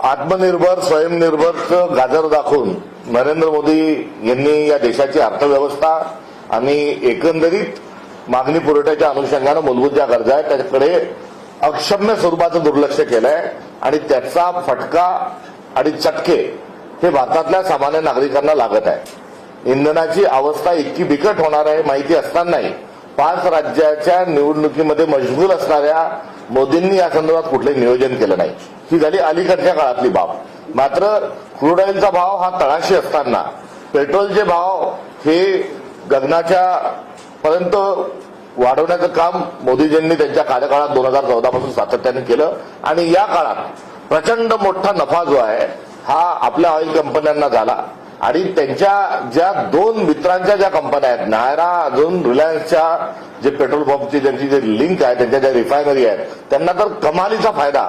आत्मनिर्भर स्वयंनिर्भरचं गाजर दाखवून नरेंद्र मोदी यांनी या देशाची अर्थव्यवस्था आणि एकंदरीत मागणी पुरवठ्याच्या अनुषंगानं मूलभूत ज्या गरजा आहेत त्याच्याकडे अक्षम्य स्वरूपाचं दुर्लक्ष केलंय आणि त्याचा फटका आणि चटके हे भारतातल्या सामान्य नागरिकांना लागत आहे। इंधनाची अवस्था इतकी बिकट होणार आहे माहिती असतानाही 5 राज्याच्या निवडणुकीमध्ये मशगूल असणाऱ्या मोदींनी या संदर्भात कुठलंही नियोजन केलं नाही। ही झाली अलीकडच्या काळातली बाब। मात्र क्रूड ऑइलचा भाव हा तळाशी असताना पेट्रोलचे भाव हे गगनाच्या पर्यंत वाढवण्याचं काम मोदीजींनी त्यांच्या कार्यकाळात 2014 पासून सातत्याने केलं आणि या काळात प्रचंड मोठा नफा जो आहे हा आपल्या ऑइल कंपन्यांना झाला आणि त्यांच्या ज्या 2 मित्रांच्या ज्या कंपन्या आहेत नायरा अजून रिलायन्सच्या जे पेट्रोल पंपची ज्यांची जे लिंक आहे त्यांच्या ज्या रिफायनरी आहेत त्यांना तर कमालीचा फायदा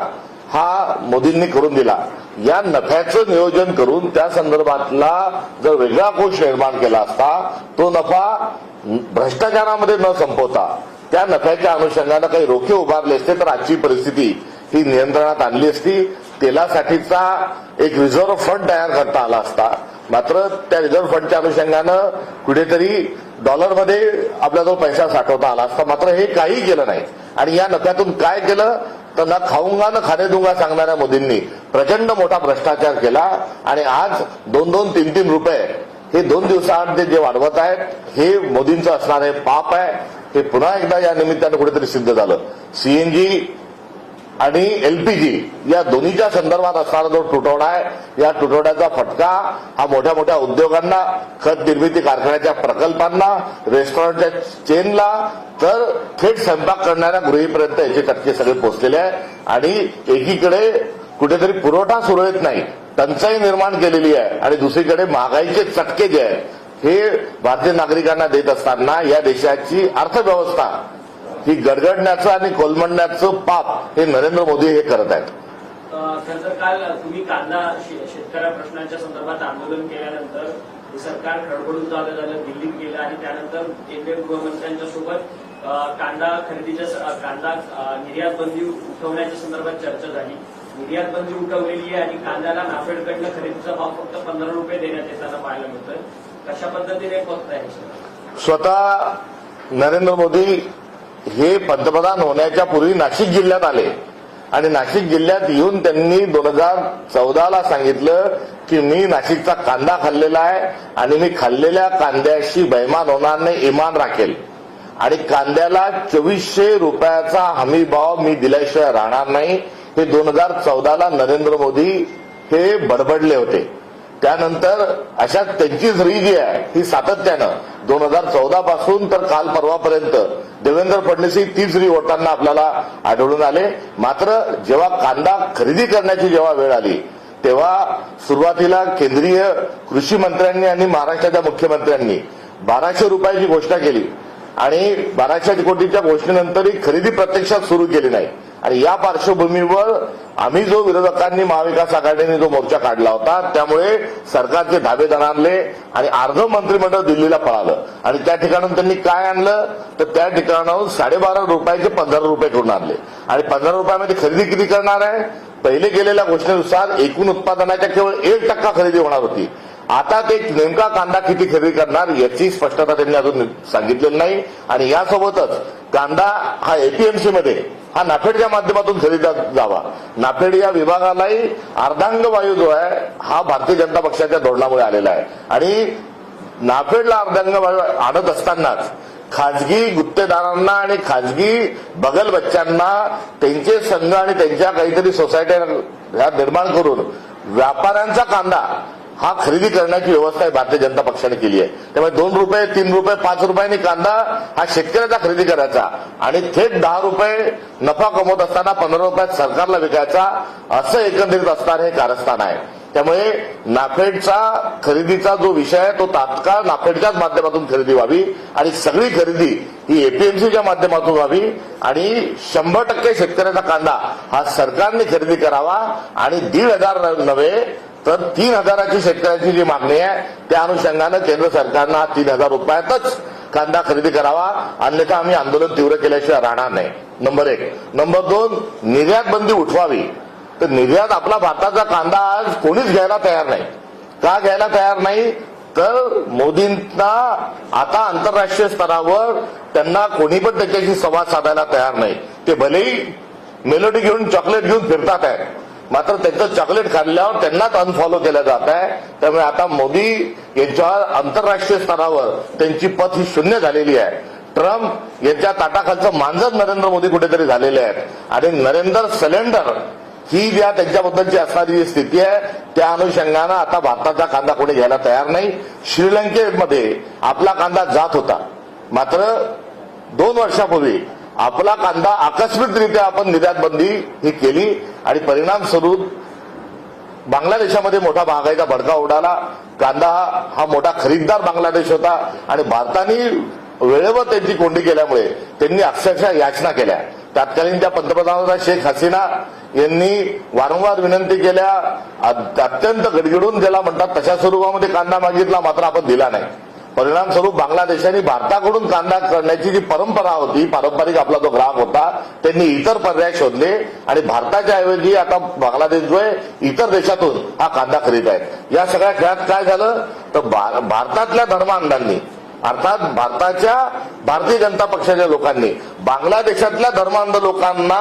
हा मोदींनी करून दिला। या नफ्याचं नियोजन करून त्या संदर्भातला जर वेगळा कोश निर्माण केला असता तो नफा भ्रष्टाचारामध्ये न संपवता त्या नफ्याच्या अनुषंगानं काही रोखे उभारले असते तर आजची परिस्थिती ही नियंत्रणात आणली असती। तेलासाठीचा एक रिझर्व्ह फंड तयार करता आला असता। मात्र त्या रिझर्व्ह फंडच्या अनुषंगानं कुठेतरी डॉलरमध्ये आपल्याजवळ पैसा साठवता आला असता। मात्र हे काही केलं नाही आणि या नफ्यातून काय केलं तर ना खाऊंगा ना खाणे दूंगा सांगणाऱ्या मोदींनी प्रचंड मोठा भ्रष्टाचार केला आणि आज 2-2, 3-3 रुपये हे 2 दिवसाआड जे वाढवत आहेत हे मोदींचं असणारे पाप आहे। हे पुन्हा एकदा या निमित्तानं कुठेतरी सिद्ध झालं। सीएनजी आणि एलपीजी या दोन्हीच्या संदर्भात असणारा जो तुटवडा आहे या तुटवड्याचा फटका हा मोठ्या मोठ्या उद्योगांना, खत निर्मिती कारखान्याच्या प्रकल्पांना, रेस्टॉरंटच्या चेनला तर थेट स्वयंपाक करणाऱ्या गृहीपर्यंत याचे चटके सगळे पोहोचलेले आहे आणि एकीकडे कुठेतरी पुरवठा सुरळीत नाही, टंचाई निर्माण केलेली आहे आणि दुसरीकडे महागाईचे चटके जे आहेत हे भारतीय नागरिकांना देत असताना या देशाची अर्थव्यवस्था ही गडगडण्याचं आणि कोलमडण्याचं पाप हे नरेंद्र मोदी हे करत आहेत। सर काल तुम्ही कांदा शेतकऱ्या प्रश्नांच्या संदर्भात आंदोलन केल्यानंतर सरकार खडबडून झालं, दिल्लीत गेलं आणि त्यानंतर केंद्रीय गृहमंत्र्यांच्या सोबत कांदा निर्यात बंदी उठवण्याच्या संदर्भात चर्चा झाली। निर्यात बंदी उठवलेली आहे आणि कांद्याला नाफेडकडनं खरेदीचा भाव फक्त 15 रुपये देण्यात येताना पाहायला मिळतोय। कशा पद्धतीने बघताय? स्वतः नरेंद्र मोदी हे पंतप्रधान होण्याच्या पूर्वी नाशिक जिल्ह्यात आले आणि नाशिक जिल्ह्यात येऊन त्यांनी 2014ला सांगितलं की मी नाशिकचा कांदा खाल्लेला आहे आणि मी खाल्लेल्या कांद्याशी बैमान होणार नाही, इमान राखेल आणि कांद्याला 2400 रुपयाचा हमी भाव मी दिल्याशिवाय राहणार नाही। हे 2014ला नरेंद्र मोदी हे बडबडले होते। त्यानंतर अशा त्यांचीच री जी आहे ही सातत्यानं 2014 पासून तर काल परवापर्यंत देवेंद्र फडणवीस ही तीच री ओढताना आपल्याला आढळून आले। मात्र जेव्हा कांदा खरेदी करण्याची जेव्हा वेळ आली तेव्हा सुरुवातीला केंद्रीय कृषी मंत्र्यांनी आणि महाराष्ट्राच्या मुख्यमंत्र्यांनी 1200 रुपयाची घोषणा केली आणि 1200 कोटीच्या घोषणेनंतरही खरेदी प्रत्यक्षात सुरू केली नाही आणि या पार्श्वभूमीवर आम्ही जो विरोधकांनी महाविकास आघाडीने जो मोर्चा काढला होता त्यामुळे सरकारचे धाबे दणाणले आणि अर्ध मंत्रिमंडळ दिल्लीला पळालं आणि त्या ठिकाणून त्यांनी काय आणलं तर त्या ठिकाणाहून 12.5 रुपयाचे 15 रुपये करून आणले आणि 15 रुपयामध्ये खरेदी किती करणार आहे? पहिले केलेल्या घोषणेनुसार एकूण उत्पादनाच्या केवळ 1% खरेदी होणार होती। आता ते नेमका कांदा किती खरेदी करणार याची स्पष्टता त्यांनी अजून सांगितलेली नाही आणि यासोबतच कांदा हा एपीएमसी मध्ये हा नाफेडच्या माध्यमातून खरेदी जावा। नाफेड या विभागालाही अर्धांग वायू जो आहे हा भारतीय जनता पक्षाच्या धोरणामुळे आलेला आहे आणि नाफेडला अर्धांग वायू आणत असतानाच खाजगी गुत्तेदारांना आणि खाजगी बगल बच्च्यांना त्यांचे संघ आणि त्यांच्या काहीतरी सोसायट्या निर्माण करून व्यापाऱ्यांचा कांदा हा खरेदी करण्याची व्यवस्था भारतीय जनता पक्षाने केली आहे। त्यामुळे 2 रुपये, 3 रुपये, 5 रुपयांनी कांदा हा शेतकऱ्याचा खरेदी करायचा आणि थेट 10 रुपये नफा कमवत असताना 15 रुपयात सरकारला विकायचा असं एकंदरीत असणारं हे कारस्थान आहे। त्यामुळे नाफेडचा खरेदीचा जो विषय आहे तो तात्काळ नाफेडच्याच माध्यमातून खरेदी व्हावी आणि सगळी खरेदी ही एपीएमसीच्या माध्यमातून व्हावी आणि 100% शेतकऱ्याचा कांदा हा सरकारने खरेदी करावा आणि 1,500 नव्हे तर 3,000ची शेतकऱ्यांची जी मागणी आहे त्या अनुषंगानं केंद्र सरकारनं 3,000 रुपयातच कांदा खरेदी करावा, अन्यथा आम्ही आंदोलन तीव्र केल्याशिवाय राहणार नाही। नंबर 1। नंबर 2, निर्यात बंदी उठवावी तर निर्यात आपला भारताचा कांदा आज कोणीच घ्यायला तयार नाही. का घ्यायला तयार नाही? तर मोदींना आता आंतरराष्ट्रीय स्तरावर त्यांना कोणी पण त्याच्याशी संवाद साधायला तयार नाही. ते भलेही मेलोडी घेऊन चॉकलेट घेऊन फिरतात आहे, मात्र त्यांचं चॉकलेट खाल्ल्यावर त्यांनाच अनफॉलो केलं जात आहे. त्यामुळे आता मोदी यांच्या आंतरराष्ट्रीय स्तरावर त्यांची पत ही शून्य झालेली आहे. ट्रम्प यांच्या ताटाखालचं मांजर नरेंद्र मोदी कुठेतरी झालेले आहेत आणि नरेंद्र सिलेंडर ही ज्या त्यांच्याबद्दलची असणारी जी स्थिती आहे त्या अनुषंगानं आता भारताचा कांदा कोणी घ्यायला तयार नाही. श्रीलंकेमध्ये आपला कांदा जात होता, मात्र 2 वर्षापूर्वी आपला कांदा आकस्मिकरित्या आपण निर्यात बंदी ही केली आणि परिणाम स्वरूप बांगलादेशामध्ये मोठा महागाईचा भडका उडाला. कांदा हा मोठा खरीददार बांगलादेश होता आणि भारताने वेळेवर त्यांची कोंडी केल्यामुळे त्यांनी अक्षरशः याचना केल्या. तत्कालीन त्या पंतप्रधान शेख हसीना यांनी वारंवार विनंती केल्या, अत्यंत गडगडून ज्याला म्हणतात तशा स्वरूपामध्ये कांदा मागितला, मात्र आपण दिला नाही. परिणाम स्वरूप बांगलादेशाने भारताकडून कांदा करण्याची जी परंपरा होती, पारंपरिक आपला जो ग्राहक होता, त्यांनी इतर पर्याय शोधले आणि भारताच्या ऐवजी आता बांगलादेश जो आहे इतर देशातून हा कांदा खरीद आहे. या सगळ्या खेळात काय झालं तर भारतातल्या धर्मांधांनी अर्थात भारतीय जनता पक्षाच्या लोकांनी बांगलादेशातल्या धर्मांध लोकांना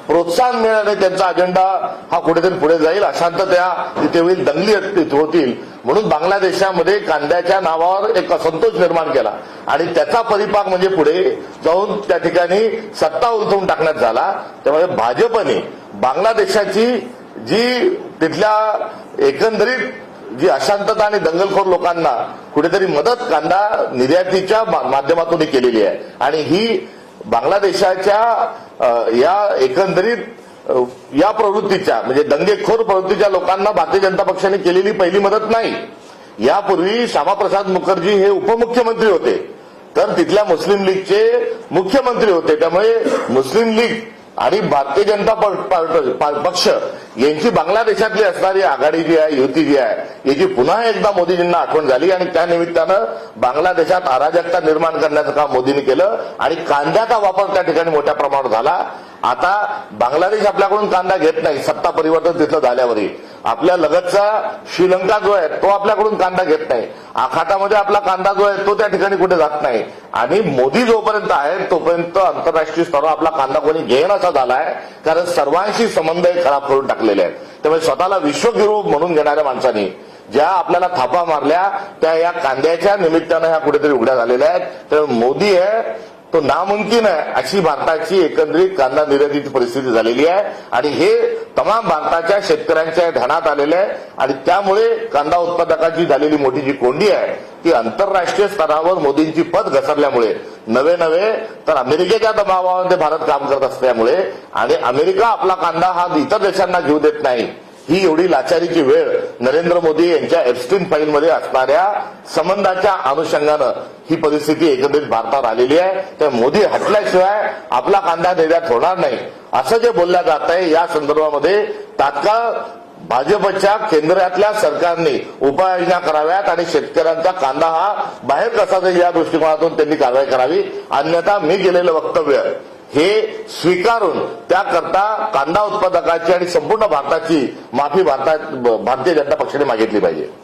प्रोत्साहन मिळाले, त्यांचा अजेंडा हा कुठेतरी पुढे जाईल, अशांतता तिथे होईल, दंगली होतील, म्हणून बांगलादेशामध्ये कांद्याच्या नावावर एक असंतोष निर्माण केला आणि त्याचा परिपाक म्हणजे पुढे जाऊन त्या ठिकाणी सत्ता उलथवून टाकण्यात झाला. त्यामुळे भाजपने बांगलादेशाची जी तिथल्या एकंदरीत जी अशांतता आणि दंगलखोर लोकांना कुठेतरी मदत कांदा निर्यातीच्या माध्यमातून केलेली आहे आणि ही बांगलादेशाच्या या एकंदरीत या प्रवृत्तीच्या म्हणजे दंगेखोर प्रवृत्तीच्या लोकांना भारतीय जनता पक्षाने केलेली पहिली मदत नाही. यापूर्वी श्यामाप्रसाद मुखर्जी हे उपमुख्यमंत्री होते, तर तिथल्या मुस्लिम लीगचे मुख्यमंत्री होते. त्यामुळे मुस्लिम लीग आणि भारतीय जनता पक्ष यांची बांगलादेशातली असणारी आघाडी जी आहे, युती जी आहे, याची पुन्हा एकदा मोदीजींना आठवण झाली आणि त्या निमित्तानं बांगलादेशात अराजकता निर्माण करण्याचं काम मोदींनी केलं आणि कांद्याचा वापर त्या ठिकाणी मोठ्या प्रमाणावर झाला. आता बांगलादेश आपल्याकडून कांदा घेत नाही, सत्ता परिवर्तन तिथलं झाल्यावरही. आपल्या लगतचा श्रीलंका जो आहे तो आपल्याकडून कांदा घेत नाही. आखातामध्ये आपला कांदा जो आहे तो त्या ठिकाणी कुठे जात नाही आणि मोदी जोपर्यंत आहे तोपर्यंत आंतरराष्ट्रीय स्तरावर आपला कांदा कोणी घेईन असा झालाय, कारण सर्वांशी संबंध खराब करून टाकलेले आहेत. त्यामुळे स्वतःला विश्वगुरू म्हणून घेणाऱ्या माणसांनी ज्या आपल्याला थापा मारल्या त्या या कांद्याच्या निमित्तानं ह्या कुठेतरी उघड्या झालेल्या आहेत. त्यामुळे मोदी आहे तो नामुमकिन आहे अशी भारताची एकंदरीत कांदा निर्यातीची परिस्थिती झालेली आहे आणि हे तमाम भारताच्या शेतकऱ्यांच्या ध्यानात आलेलं आहे आणि त्यामुळे कांदा उत्पादकाची झालेली मोठी जी कोंडी आहे ती आंतरराष्ट्रीय स्तरावर मोदींची पत घसरल्यामुळे नवे तर अमेरिकेच्या दबावामध्ये भारत काम करत असल्यामुळे आणि अमेरिका आपला कांदा हा इतर देशांना घेऊ देत नाही, ही एवढी लाचारीची वेळ नरेंद्र मोदी यांच्या एप्स्टीन फाईलमध्ये असणाऱ्या संबंधाच्या अनुषंगानं ही परिस्थिती एकंदरीत भारतात आलेली आहे. तर मोदी हटल्याशिवाय आपला कांदा निर्यात होणार नाही असं जे बोललं जात आहे, या संदर्भामध्ये तात्काळ भाजपच्या केंद्रातल्या सरकारने उपाययोजना कराव्यात आणि शेतकऱ्यांचा कांदा हा बाहेर कसा जाईल या दृष्टिकोनातून त्यांनी कारवाई करावी. अन्यथा मी केलेलं वक्तव्य हे स्वीकारून त्याकरता कांदा उत्पादकाची आणि संपूर्ण भारताची माफी भारतीय जनता पक्षाने मागितली पाहिजे.